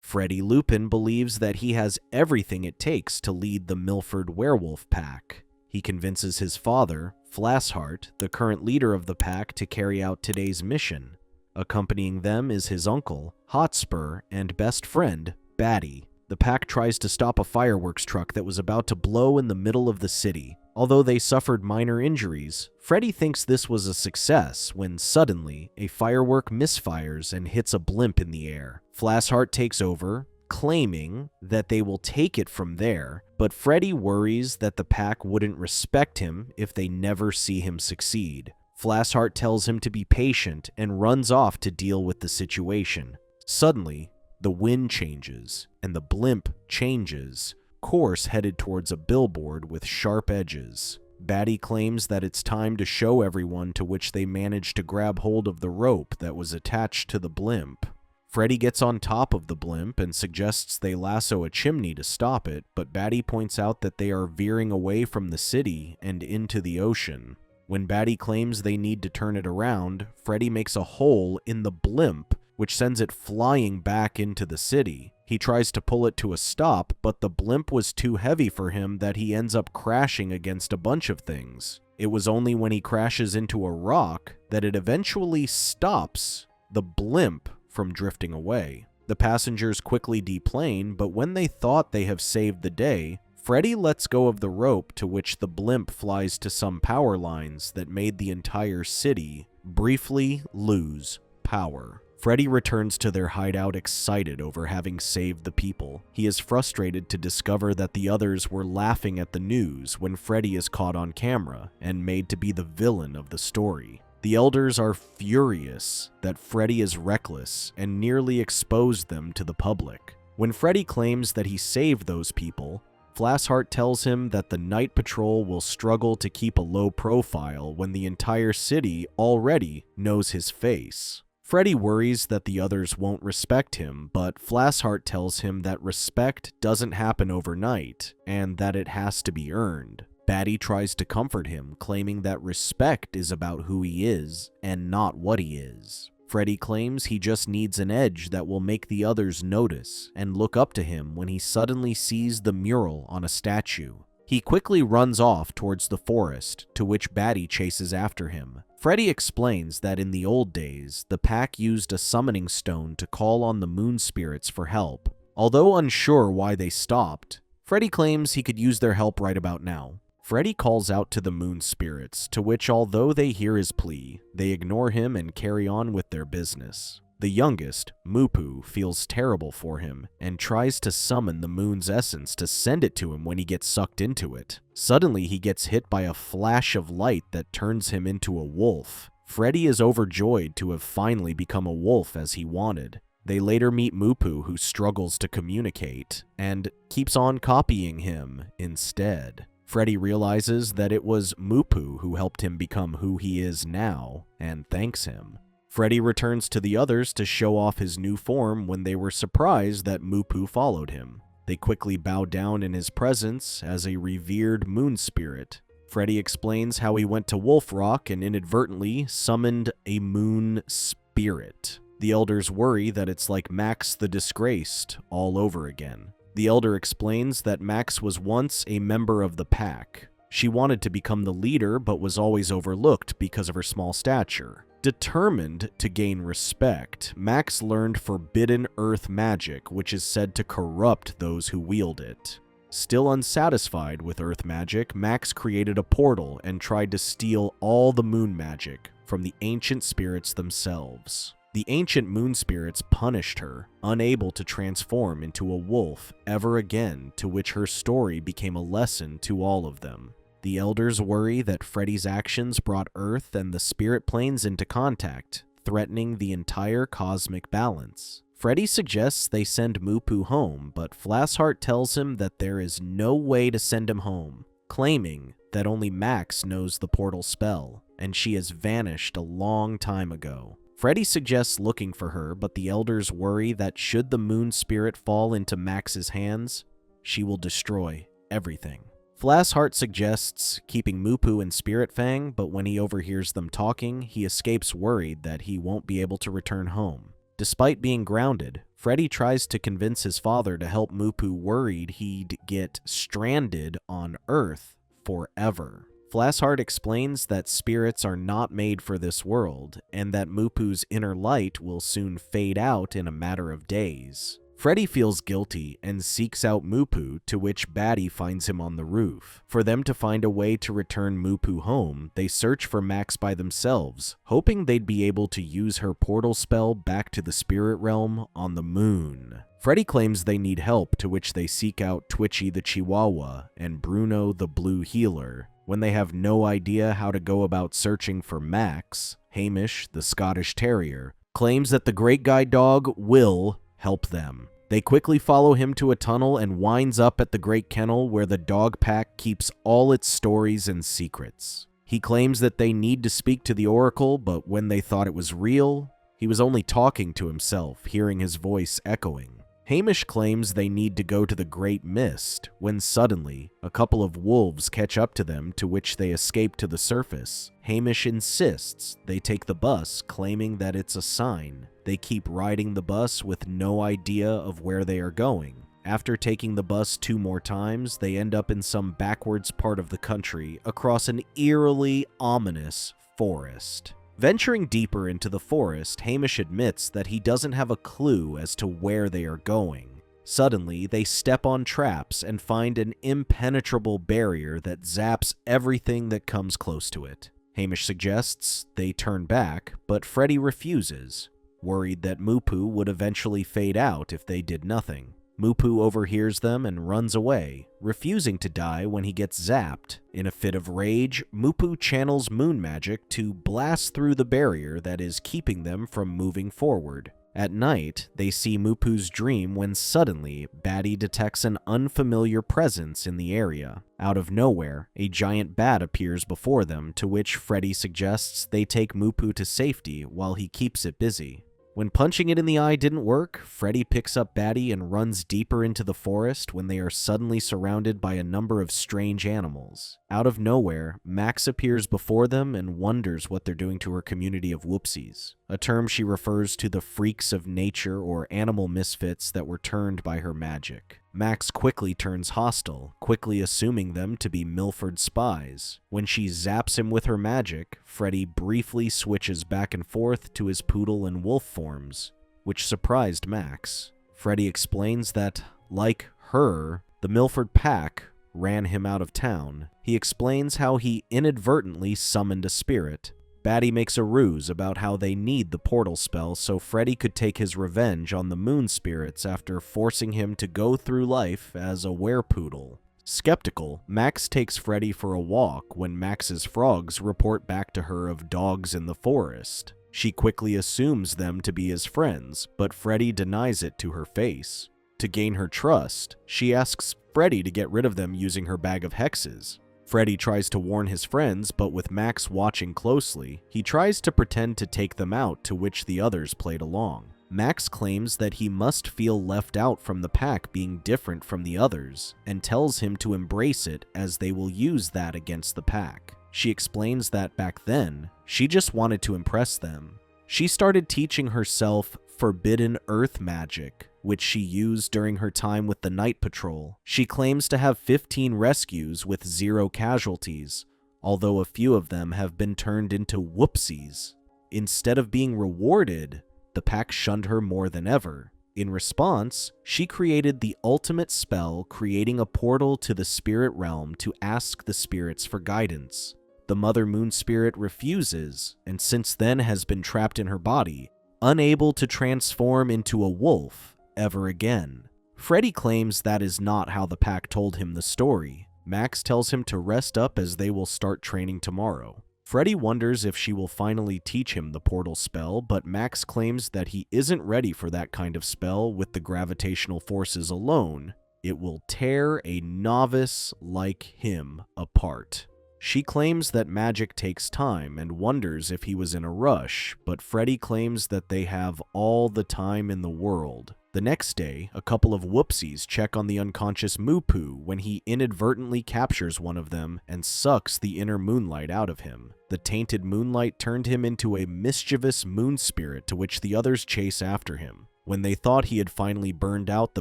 Freddy Lupin believes that he has everything it takes to lead the Milford werewolf pack. He convinces his father, Flashheart, the current leader of the pack, to carry out today's mission. Accompanying them is his uncle, Hotspur, and best friend, Batty. The pack tries to stop a fireworks truck that was about to blow in the middle of the city. Although they suffered minor injuries, Freddy thinks this was a success when suddenly a firework misfires and hits a blimp in the air. Flashheart takes over, claiming that they will take it from there, but Freddy worries that the pack wouldn't respect him if they never see him succeed. Flashheart tells him to be patient and runs off to deal with the situation. Suddenly, the wind changes, and the blimp changes, course headed towards a billboard with sharp edges. Batty claims that it's time to show everyone, to which they manage to grab hold of the rope that was attached to the blimp. Freddy gets on top of the blimp and suggests they lasso a chimney to stop it, but Batty points out that they are veering away from the city and into the ocean. When Batty claims they need to turn it around, Freddy makes a hole in the blimp, which sends it flying back into the city. He tries to pull it to a stop, but the blimp was too heavy for him that he ends up crashing against a bunch of things. It was only when he crashes into a rock that it eventually stops the blimp from drifting away. The passengers quickly deplane, but when they thought they have saved the day, Freddy lets go of the rope, to which the blimp flies to some power lines that made the entire city briefly lose power. Freddy returns to their hideout excited over having saved the people. He is frustrated to discover that the others were laughing at the news when Freddy is caught on camera and made to be the villain of the story. The elders are furious that Freddy is reckless and nearly exposed them to the public. When Freddy claims that he saved those people, Flashheart tells him that the night patrol will struggle to keep a low profile when the entire city already knows his face. Freddy worries that the others won't respect him, but Flashheart tells him that respect doesn't happen overnight and that it has to be earned. Batty tries to comfort him, claiming that respect is about who he is and not what he is. Freddy claims he just needs an edge that will make the others notice and look up to him when he suddenly sees the mural on a statue. He quickly runs off towards the forest, to which Batty chases after him. Freddy explains that in the old days, the pack used a summoning stone to call on the moon spirits for help. Although unsure why they stopped, Freddy claims he could use their help right about now. Freddy calls out to the moon spirits, to which, although they hear his plea, they ignore him and carry on with their business. The youngest, Mupu, feels terrible for him and tries to summon the moon's essence to send it to him when he gets sucked into it. Suddenly, he gets hit by a flash of light that turns him into a wolf. Freddy is overjoyed to have finally become a wolf as he wanted. They later meet Mupu, who struggles to communicate and keeps on copying him instead. Freddy realizes that it was Mupu who helped him become who he is now and thanks him. Freddy returns to the others to show off his new form when they were surprised that Mupu followed him. They quickly bow down in his presence as a revered moon spirit. Freddy explains how he went to Wolf Rock and inadvertently summoned a moon spirit. The elders worry that it's like Max the Disgraced all over again. The elder explains that Max was once a member of the pack. She wanted to become the leader but was always overlooked because of her small stature. Determined to gain respect, Max learned forbidden earth magic, which is said to corrupt those who wield it. Still unsatisfied with earth magic, Max created a portal and tried to steal all the moon magic from the ancient spirits themselves. The ancient moon spirits punished her, unable to transform into a wolf ever again, to which her story became a lesson to all of them. The elders worry that Freddy's actions brought Earth and the spirit planes into contact, threatening the entire cosmic balance. Freddy suggests they send Mupu home, but Flashheart tells him that there is no way to send him home, claiming that only Max knows the portal spell, and she has vanished a long time ago. Freddy suggests looking for her, but the elders worry that should the moon spirit fall into Max's hands, she will destroy everything. Flashheart suggests keeping Mupu and Spirit Fang, but when he overhears them talking, he escapes worried that he won't be able to return home. Despite being grounded, Freddy tries to convince his father to help Mupu, worried he'd get stranded on Earth forever. Flashheart explains that spirits are not made for this world, and that Mupu's inner light will soon fade out in a matter of days. Freddy feels guilty and seeks out Mupu, to which Batty finds him on the roof. For them to find a way to return Mupu home, they search for Max by themselves, hoping they'd be able to use her portal spell back to the spirit realm on the moon. Freddy claims they need help, to which they seek out Twitchy the Chihuahua and Bruno the Blue Healer. When they have no idea how to go about searching for Max, Hamish, the Scottish Terrier, claims that the Great Guide Dog will help them. They quickly follow him to a tunnel and winds up at the Great Kennel, where the dog pack keeps all its stories and secrets. He claims that they need to speak to the Oracle, but when they thought it was real, he was only talking to himself, hearing his voice echoing. Hamish claims they need to go to the Great Mist, when suddenly, a couple of wolves catch up to them, to which they escape to the surface. Hamish insists they take the bus, claiming that it's a sign. They keep riding the bus with no idea of where they are going. After taking the bus 2 more times, they end up in some backwards part of the country, across an eerily ominous forest. Venturing deeper into the forest, Hamish admits that he doesn't have a clue as to where they are going. Suddenly, they step on traps and find an impenetrable barrier that zaps everything that comes close to it. Hamish suggests they turn back, but Freddy refuses, worried that Mupu would eventually fade out if they did nothing. Mupu overhears them and runs away, refusing to die when he gets zapped. In a fit of rage, Mupu channels moon magic to blast through the barrier that is keeping them from moving forward. At night, they see Mupu's dream when suddenly, Batty detects an unfamiliar presence in the area. Out of nowhere, a giant bat appears before them, to which Freddy suggests they take Mupu to safety while he keeps it busy. When punching it in the eye didn't work, Freddy picks up Batty and runs deeper into the forest when they are suddenly surrounded by a number of strange animals. Out of nowhere, Max appears before them and wonders what they're doing to her community of whoopsies, a term she refers to the freaks of nature or animal misfits that were turned by her magic. Max quickly turns hostile, quickly assuming them to be Milford spies. When she zaps him with her magic, Freddy briefly switches back and forth to his poodle and wolf forms, which surprised Max. Freddy explains that, like her, the Milford pack ran him out of town. He explains how he inadvertently summoned a spirit. Batty makes a ruse about how they need the portal spell so Freddy could take his revenge on the moon spirits after forcing him to go through life as a werepoodle. Skeptical, Max takes Freddy for a walk when Max's frogs report back to her of dogs in the forest. She quickly assumes them to be his friends, but Freddy denies it to her face. To gain her trust, she asks Freddy to get rid of them using her bag of hexes. Freddy tries to warn his friends, but with Max watching closely, he tries to pretend to take them out, to which the others played along. Max claims that he must feel left out from the pack being different from the others, and tells him to embrace it as they will use that against the pack. She explains that back then, she just wanted to impress them. She started teaching herself forbidden earth magic, which she used during her time with the Night Patrol. She claims to have 15 rescues with 0 casualties, although a few of them have been turned into whoopsies. Instead of being rewarded, the pack shunned her more than ever. In response, she created the ultimate spell, creating a portal to the spirit realm to ask the spirits for guidance. The Mother Moon Spirit refuses, and since then has been trapped in her body, unable to transform into a wolf ever again. Freddy claims that is not how the pack told him the story. Max tells him to rest up as they will start training tomorrow. Freddy wonders if she will finally teach him the portal spell, but Max claims that he isn't ready for that kind of spell with the gravitational forces alone. It will tear a novice like him apart. She claims that magic takes time and wonders if he was in a rush, but Freddy claims that they have all the time in the world. The next day, a couple of whoopsies check on the unconscious Mupu when he inadvertently captures one of them and sucks the inner moonlight out of him. The tainted moonlight turned him into a mischievous moon spirit, to which the others chase after him. When they thought he had finally burned out the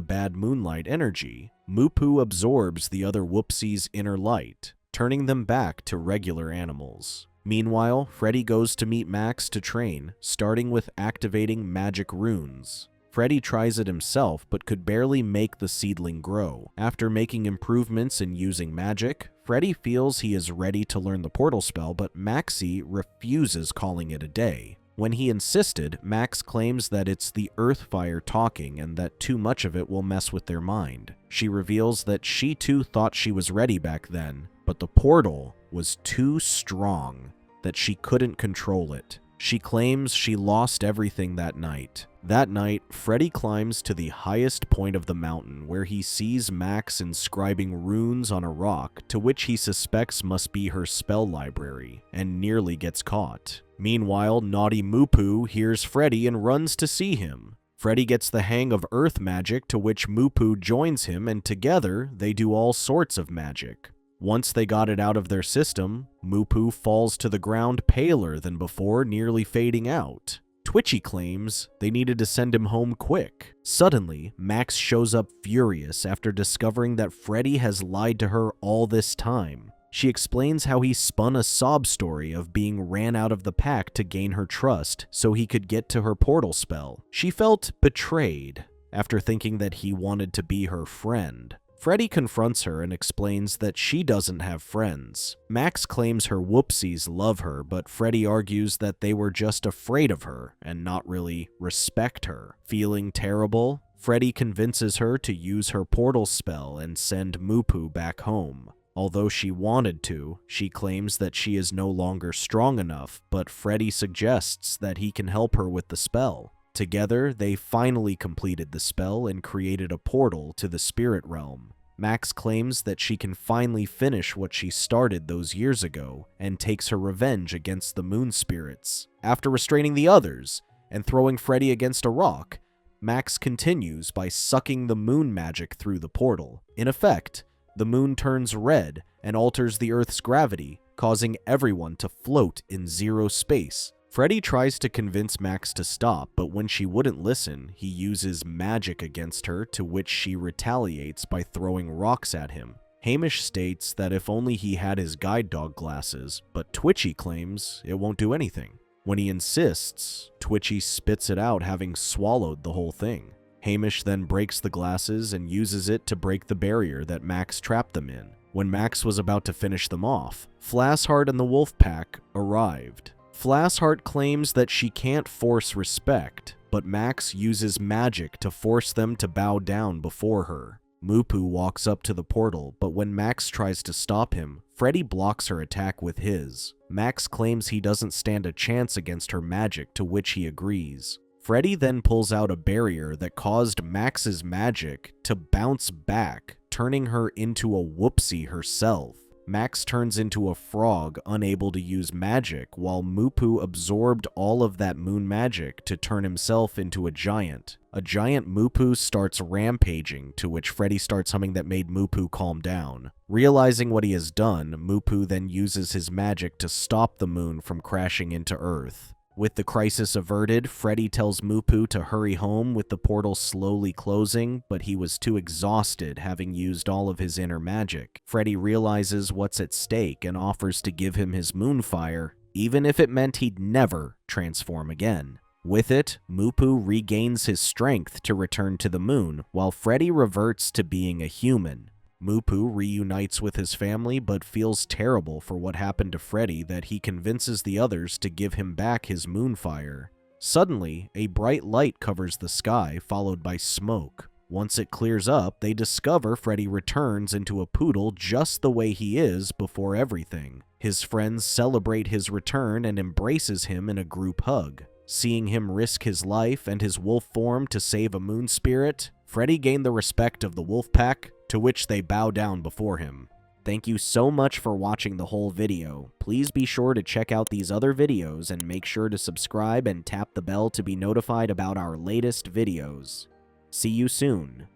bad moonlight energy, Moo-Poo absorbs the other Whoopsie's inner light, turning them back to regular animals. Meanwhile, Freddy goes to meet Max to train, starting with activating magic runes. Freddy tries it himself, but could barely make the seedling grow. After making improvements in using magic, Freddy feels he is ready to learn the portal spell, but Maxie refuses, calling it a day. When he insisted, Max claims that it's the earth fire talking and that too much of it will mess with their mind. She reveals that she too thought she was ready back then, but the portal was too strong, that she couldn't control it. She claims she lost everything that night. That night, Freddy climbs to the highest point of the mountain where he sees Max inscribing runes on a rock to which he suspects must be her spell library, and nearly gets caught. Meanwhile, naughty Moo-Poo hears Freddy and runs to see him. Freddy gets the hang of earth magic, to which Moo-Poo joins him, and together they do all sorts of magic. Once they got it out of their system, Moo-Poo falls to the ground paler than before, nearly fading out. Twitchy claims they needed to send him home quick. Suddenly, Max shows up furious after discovering that Freddy has lied to her all this time. She explains how he spun a sob story of being ran out of the pack to gain her trust so he could get to her portal spell. She felt betrayed after thinking that he wanted to be her friend. Freddy confronts her and explains that she doesn't have friends. Max claims her Whoopsies love her, but Freddy argues that they were just afraid of her and not really respect her. Feeling terrible, Freddy convinces her to use her portal spell and send Moo-Poo back home. Although she wanted to, she claims that she is no longer strong enough, but Freddy suggests that he can help her with the spell. Together, they finally completed the spell and created a portal to the spirit realm. Max claims that she can finally finish what she started those years ago and takes her revenge against the moon spirits. After restraining the others and throwing Freddy against a rock, Max continues by sucking the moon magic through the portal. In effect, the moon turns red and alters the Earth's gravity, causing everyone to float in zero space. Freddy tries to convince Max to stop, but when she wouldn't listen, he uses magic against her, to which she retaliates by throwing rocks at him. Hamish states that if only he had his guide dog glasses, but Twitchy claims it won't do anything. When he insists, Twitchy spits it out, having swallowed the whole thing. Hamish then breaks the glasses and uses it to break the barrier that Max trapped them in. When Max was about to finish them off, Flashheart and the wolf pack arrived. Flashheart claims that she can't force respect, but Max uses magic to force them to bow down before her. Moo-Poo walks up to the portal, but when Max tries to stop him, Freddy blocks her attack with his. Max claims he doesn't stand a chance against her magic, to which he agrees. Freddy then pulls out a barrier that caused Max's magic to bounce back, turning her into a Whoopsie herself. Max turns into a frog, unable to use magic, while Moo-Poo absorbed all of that moon magic to turn himself into a giant. A giant Moo-Poo starts rampaging, to which Freddy starts humming that made Moo-Poo calm down. Realizing what he has done, Moo-Poo then uses his magic to stop the moon from crashing into Earth. With the crisis averted, Freddy tells Moo-Poo to hurry home with the portal slowly closing, but he was too exhausted, having used all of his inner magic. Freddy realizes what's at stake and offers to give him his moonfire, even if it meant he'd never transform again. With it, Moo-Poo regains his strength to return to the moon, while Freddy reverts to being a human. Moo-Poo reunites with his family, but feels terrible for what happened to Freddy that he convinces the others to give him back his moonfire. Suddenly, a bright light covers the sky, followed by smoke. Once it clears up, they discover Freddy returns into a poodle just the way he is before everything. His friends celebrate his return and embraces him in a group hug. Seeing him risk his life and his wolf form to save a moon spirit, Freddy gained the respect of the wolf pack, to which they bow down before him. Thank you so much for watching the whole video. Please be sure to check out these other videos and make sure to subscribe and tap the bell to be notified about our latest videos. See you soon.